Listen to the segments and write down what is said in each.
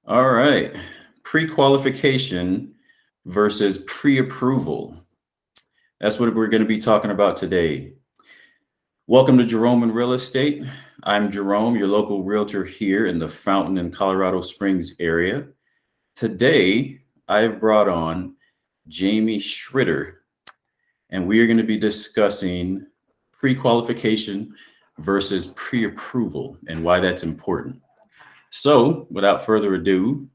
All right. Pre-qualification versus pre-approval. That's what we're going to be talking about today. Welcome to Jerome and Real Estate. I'm Jerome, your local realtor here in the Fountain and Colorado Springs area. Today, I've brought on Jamie Schritter, and we are going to be discussing pre-qualification versus pre-approval and why that's important. So, without further ado,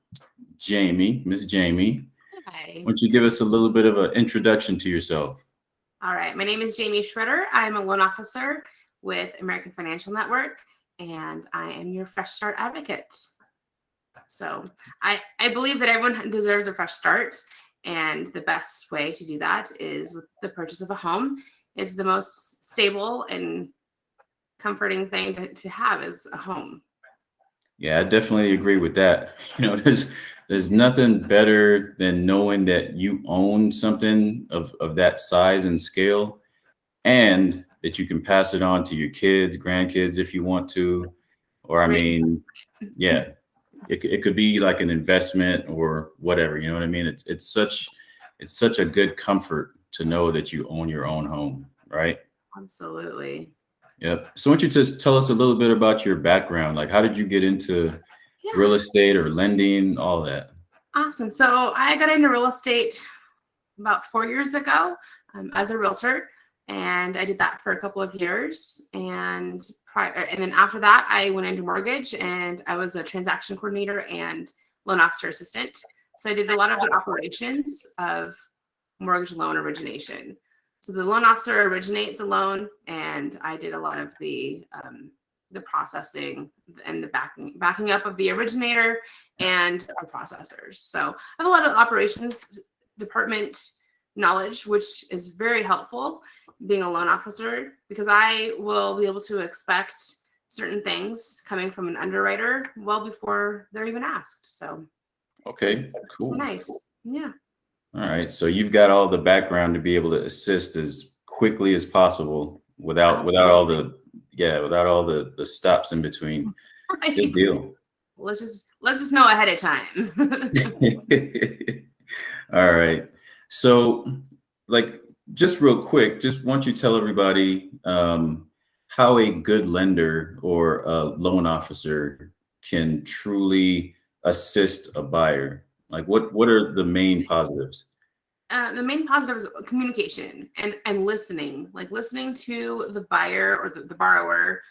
Miss Jamie, Hi. why don't you give us a little bit of an introduction to yourself? All right. My name is Jamie Schritter. I'm a loan officer with American Financial Network, and I am your fresh start advocate. So I believe that everyone deserves a fresh start, and the best way to do that is with the purchase of a home. It's the most stable and comforting thing to have is a home. Yeah, I definitely agree with that. There's nothing better than knowing that you own something of that size and scale, and that you can pass it on to your kids, grandkids if you want to. Or I Right. mean, yeah, it could be like an investment or whatever. You know what I mean? It's such a good comfort to know that you own your own home, right? Absolutely. Yep. So why don't you just tell us a little bit about your background? Like, how did you get into Yeah. real estate or lending, all that? Awesome. So I got into real estate about 4 years ago as a realtor, and I did that for a couple of years. And then after that, I went into mortgage, and I was a transaction coordinator and loan officer assistant. So I did a lot of the operations of mortgage loan origination. So the loan officer originates a loan, and I did a lot of the processing and the backing up of the originator and our processors. So I have a lot of operations department knowledge, which is very helpful being a loan officer, because I will be able to expect certain things coming from an underwriter well before they're even asked. So Okay, it's cool. nice. Yeah. All right. So you've got all the background to be able to assist as quickly as possible Absolutely. without all the stops in between. Good Right. deal. Let's just know ahead of time. All right. So, like, just real quick, just want you to tell everybody how a good lender or a loan officer can truly assist a buyer. Like, what are the main positives? The main positive is communication and listening, like listening to the buyer or the borrower,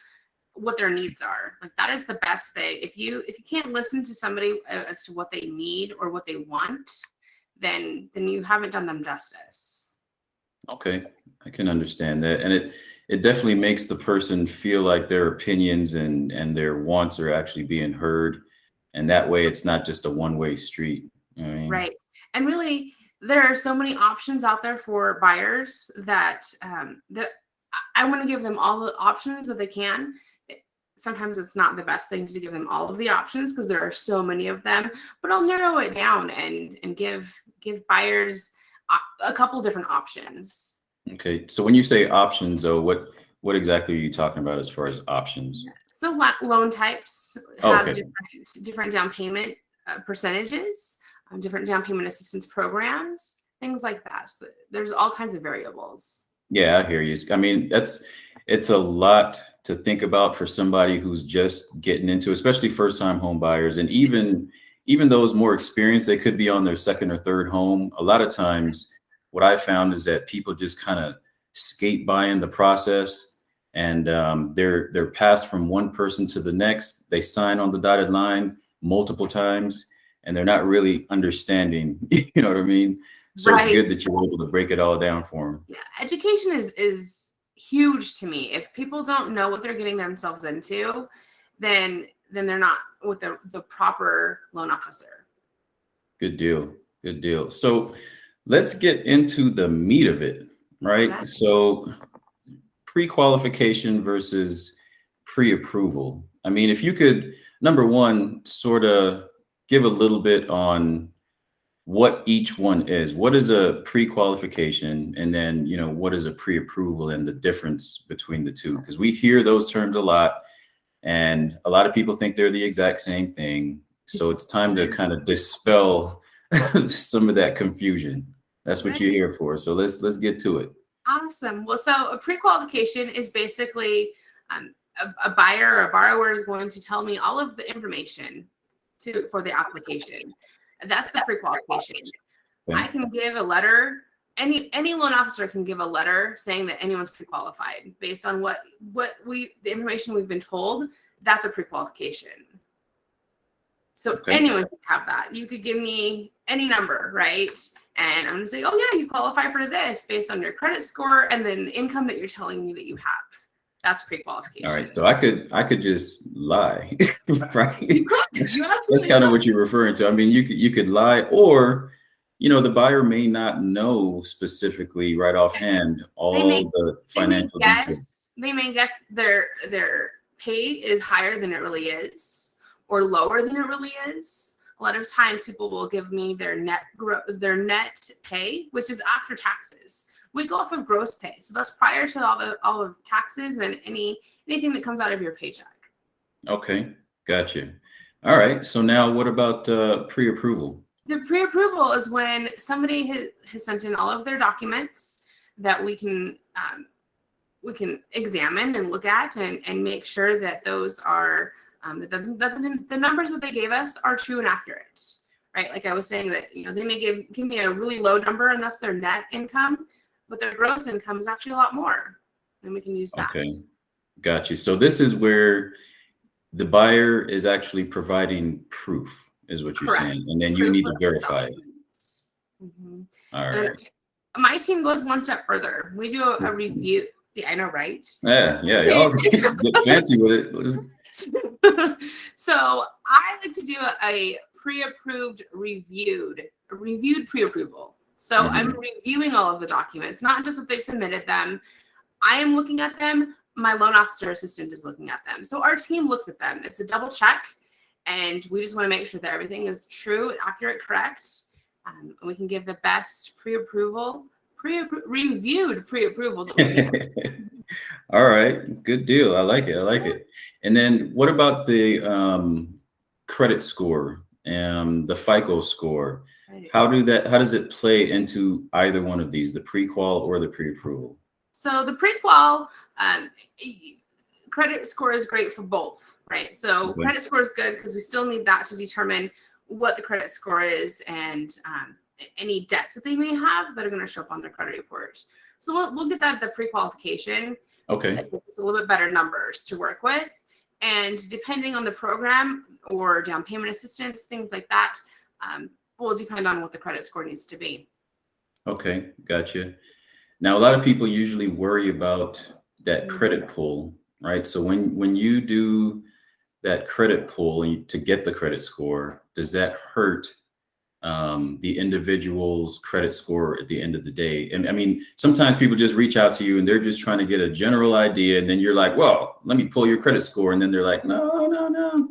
what their needs are. Like that is the best thing. If you can't listen to somebody as to what they need or what they want, then you haven't done them justice. Okay, I can understand that, and it definitely makes the person feel like their opinions and their wants are actually being heard, and that way it's not just a one-way street. You know what I mean? Right. And really, there are so many options out there for buyers that I want to give them all the options that they can. Sometimes it's not the best thing to give them all of the options because there are so many of them, but I'll narrow it down and give buyers a couple different options. Okay, so when you say options, though, what exactly are you talking about as far as options? So loan types Oh, have okay. different down payment percentages, different down payment assistance programs, things like that. So there's all kinds of variables. Yeah, I hear you. I mean, it's a lot to think about for somebody who's just getting into, especially first-time home buyers, and even those more experienced, they could be on their second or third home. A lot of times, what I found is that people just kind of skate by in the process, and they're passed from one person to the next. They sign on the dotted line multiple times, and they're not really understanding. You know what I mean? So it's Right. good that you're able to break it all down for them. Yeah. Education is huge to me. If people don't know what they're getting themselves into, then they're not with the proper loan officer. Good deal. Good deal. So let's get into the meat of it, Okay. right? So pre-qualification versus pre-approval. I mean, if you could, number one, sort of give a little bit on what each one is. What is a pre-qualification? And then, what is a pre-approval and the difference between the two? Because we hear those terms a lot, and a lot of people think they're the exact same thing. So it's time to kind of dispel some of that confusion. That's what you're here for. So let's get to it. Awesome. Well, so a pre-qualification is basically a buyer or a borrower is going to tell me all of the information for the application. That's the pre-qualification. Okay. I can give a letter. Any loan officer can give a letter saying that anyone's pre-qualified based on the information we've been told. That's a pre-qualification. So anyone can have that. You could give me any number, right? And I'm gonna say, oh yeah, you qualify for this based on your credit score and then the income that you're telling me that you have. That's pre-qualification. All right, so I could just lie, right? You That's kind of what you're referring to. I mean, you could lie, or the buyer may not know specifically right offhand all the financial details. They may guess their pay is higher than it really is, or lower than it really is. A lot of times people will give me their net pay, which is after taxes. We go off of gross pay. So that's prior to all of taxes and anything that comes out of your paycheck. Okay, gotcha. All right, so now what about pre-approval? The pre-approval is when somebody has sent in all of their documents that we can examine and look at and make sure that those are the numbers that they gave us are true and accurate, right? Like I was saying that, they may give me a really low number and that's their net income, but their gross income is actually a lot more, and we can use that. Okay, got you. So this is where the buyer is actually providing proof, is what you're saying, and then you need to verify it. Mm-hmm. All right. My team goes one step further. We do a review. Yeah, I know, right? Yeah, y'all get fancy with it. So I like to do a reviewed pre-approval. So I'm reviewing all of the documents, not just that they've submitted them. I am looking at them. My loan officer assistant is looking at them. So our team looks at them. It's a double check, and we just want to make sure that everything is true, accurate, correct. And we can give the best reviewed pre-approval. All right, good deal. I like it. And then what about the credit score and the FICO score? Right. How does it play into either one of these, the pre-qual or the pre-approval? So the pre-qual credit score is great for both, right? So credit score is good because we still need that to determine what the credit score is and any debts that they may have that are going to show up on their credit report. So we'll get that at the pre-qualification. Okay. It's a little bit better numbers to work with. And depending on the program or down payment assistance, things like that, will depend on what the credit score needs to be. Okay, gotcha. Now, a lot of people usually worry about that credit pull, right? So when you do that credit pull to get the credit score, does that hurt the individual's credit score at the end of the day? And I mean, sometimes people just reach out to you and they're just trying to get a general idea, and then you're like, well, let me pull your credit score, and then they're like, no,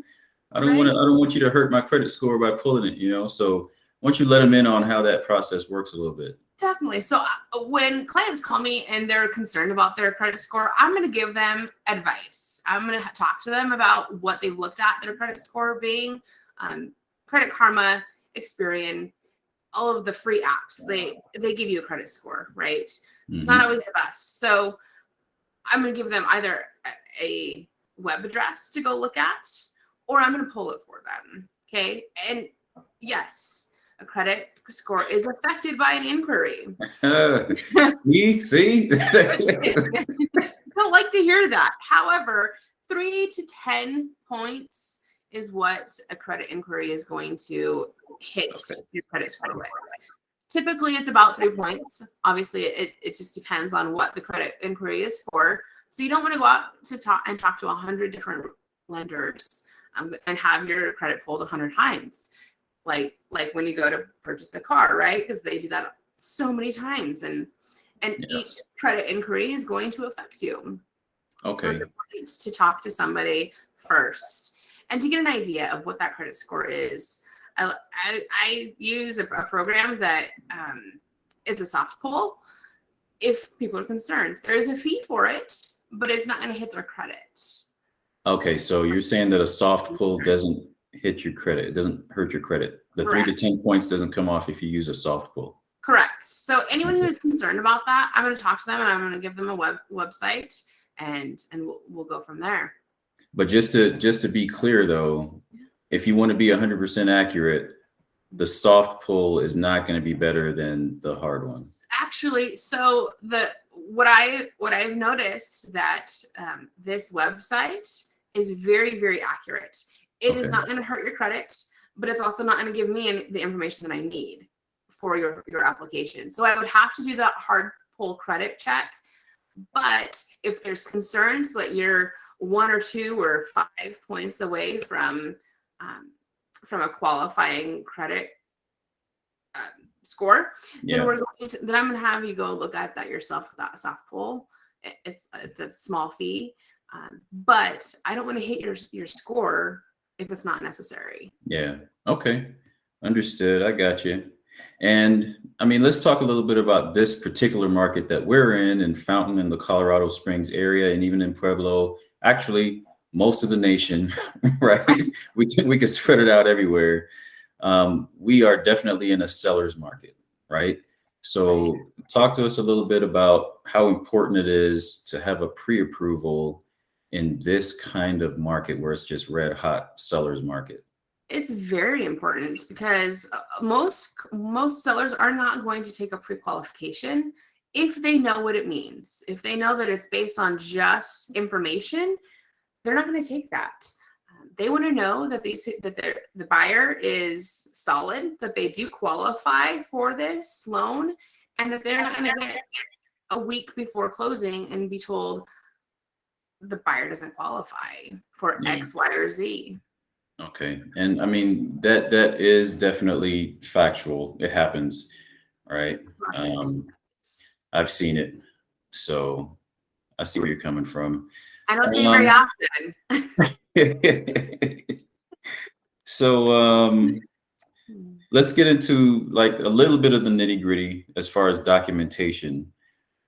I don't want you to hurt my credit score by pulling it, So why don't you let them in on how that process works a little bit? Definitely. So when clients call me and they're concerned about their credit score, I'm going to give them advice. I'm going to talk to them about what they've looked at their credit score being. Credit Karma, Experian, all of the free apps, they give you a credit score, right? It's not always the best. So I'm going to give them either a web address to go look at, or I'm going to pull it for them. Okay. And yes, a credit score is affected by an inquiry. See? Don't like to hear that. However, 3 to 10 points is what a credit inquiry is going to hit your credit score with. Typically, it's about 3 points. Obviously, it just depends on what the credit inquiry is for. So you don't want to go out to talk to 100 different lenders and have your credit pulled 100 times. Like when you go to purchase a car, right? Because they do that so many times, and each credit inquiry is going to affect you. Okay. So it's important to talk to somebody first and to get an idea of what that credit score is. I use a program that is a soft pull if people are concerned. There is a fee for it, but it's not going to hit their credit. Okay, so you're saying that a soft pull doesn't hit your credit. It doesn't hurt your credit. The Correct. 3 to 10 points doesn't come off if you use a soft pull. Correct. So anyone who is concerned about that, I'm going to talk to them and I'm going to give them a website and we'll go from there. But just to be clear though, if you want to be 100% accurate, the soft pull is not going to be better than the hard one. Actually, so what I've noticed that this website is very, very accurate. It is not going to hurt your credit, but it's also not going to give me the information that I need for your application. So I would have to do that hard pull credit check. But if there's concerns that you're 1 or 2 or 5 points away from a qualifying credit score, then I'm going to have you go look at that yourself with that soft pull. It's a small fee, but I don't want to hit your score if it's not necessary. Yeah. Okay. Understood. I got you. And I mean, let's talk a little bit about this particular market that we're in Fountain and the Colorado Springs area, and even in Pueblo, actually most of the nation, right? we could spread it out everywhere. We are definitely in a seller's market, right? So talk to us a little bit about how important it is to have a pre-approval in this kind of market where it's just red hot seller's market. It's very important because most sellers are not going to take a pre-qualification if they know what it means. If they know that it's based on just information, they're not going to take that. They want to know that the buyer is solid, that they do qualify for this loan, and that they're not going to get a week before closing and be told the buyer doesn't qualify for X, Y, or Z. Okay. And I mean, that is definitely factual. It happens, right? I've seen it. So I see where you're coming from. I don't see it very often. So let's get into like a little bit of the nitty-gritty as far as documentation.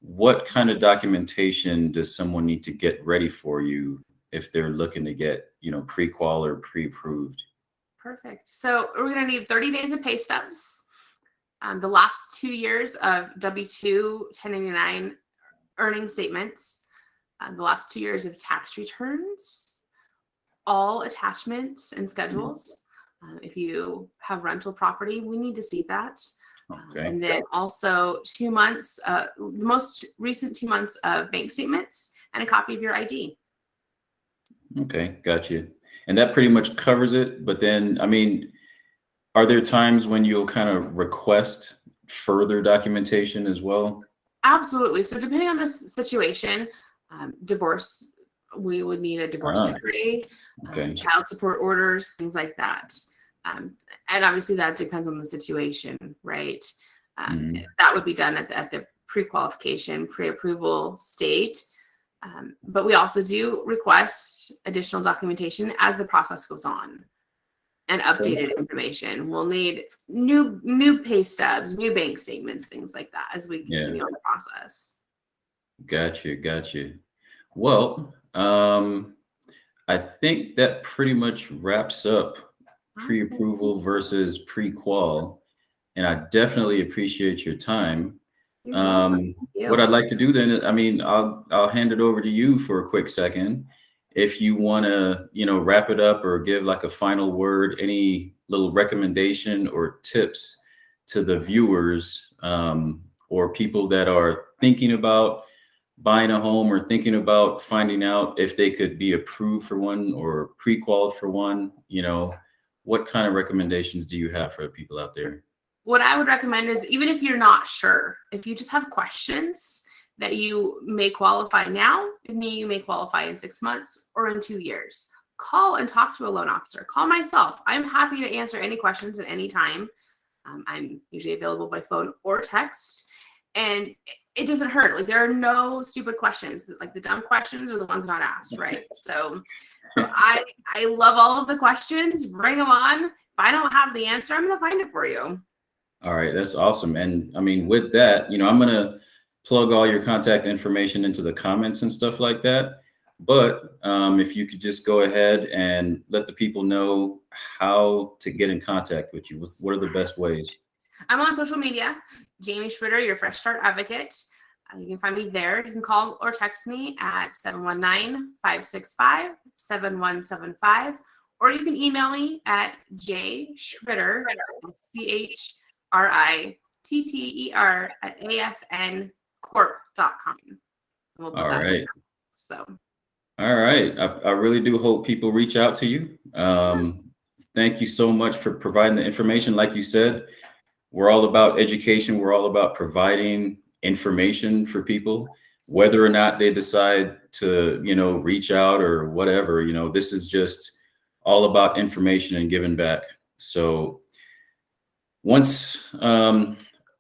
What kind of documentation does someone need to get ready for you if they're looking to get, pre-qual or pre-approved? Perfect. So we're going to need 30 days of pay stubs, the last 2 years of W-2, 1099 earning statements, the last 2 years of tax returns, all attachments and schedules. If you have rental property, we need to see that. Okay. And then also 2 months, the most recent 2 months of bank statements and a copy of your ID. Okay, got you. And that pretty much covers it. But then, I mean, are there times when you'll kind of request further documentation as well? Absolutely. So depending on this situation, divorce, we would need a divorce decree, child support orders, things like that. And obviously that depends on the situation, right? That would be done at the pre-qualification, pre-approval state. But we also do request additional documentation as the process goes on, and updated information. We'll need new pay stubs, new bank statements, things like that as we continue on the process. Gotcha. Well, I think that pretty much wraps up pre-approval versus pre-qual, and I definitely appreciate your time. What I'd like to do then, I mean, I'll hand it over to you for a quick second. If you want to, wrap it up or give like a final word, any little recommendation or tips to the viewers or people that are thinking about buying a home or thinking about finding out if they could be approved for one or pre-qual for one, what kind of recommendations do you have for people out there? What I would recommend is, even if you're not sure, if you just have questions that you may qualify now, you may qualify in 6 months or in 2 years, call and talk to a loan officer. Call myself. I'm happy to answer any questions at any time. I'm usually available by phone or text, and it doesn't hurt. Like, there are no stupid questions. Like, the dumb questions are the ones not asked, right? So I love all of the questions. Bring them on. If I don't have the answer, I'm going to find it for you. All right, that's awesome. And I mean, with that, I'm going to plug all your contact information into the comments and stuff like that. But if you could just go ahead and let the people know how to get in contact with you. What are the best ways? I'm on social media, Jamie Schritter, your Fresh Start Advocate. You can find me there. You can call or text me at 719-565-7175, or you can email me at jschritter, CHRITTER at afncorp.com. We'll put All that right. So. All right. I really do hope people reach out to you. Thank you so much for providing the information. Like you said, we're all about education. We're all about providing information for people, whether or not they decide to, reach out or whatever. This is just all about information and giving back. So once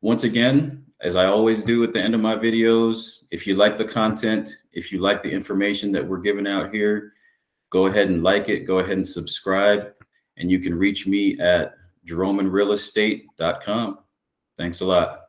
again, as I always do at the end of my videos, if you like the content, if you like the information that we're giving out here, go ahead and like it, go ahead and subscribe, and you can reach me at jeromeandrealestate.com. Thanks a lot.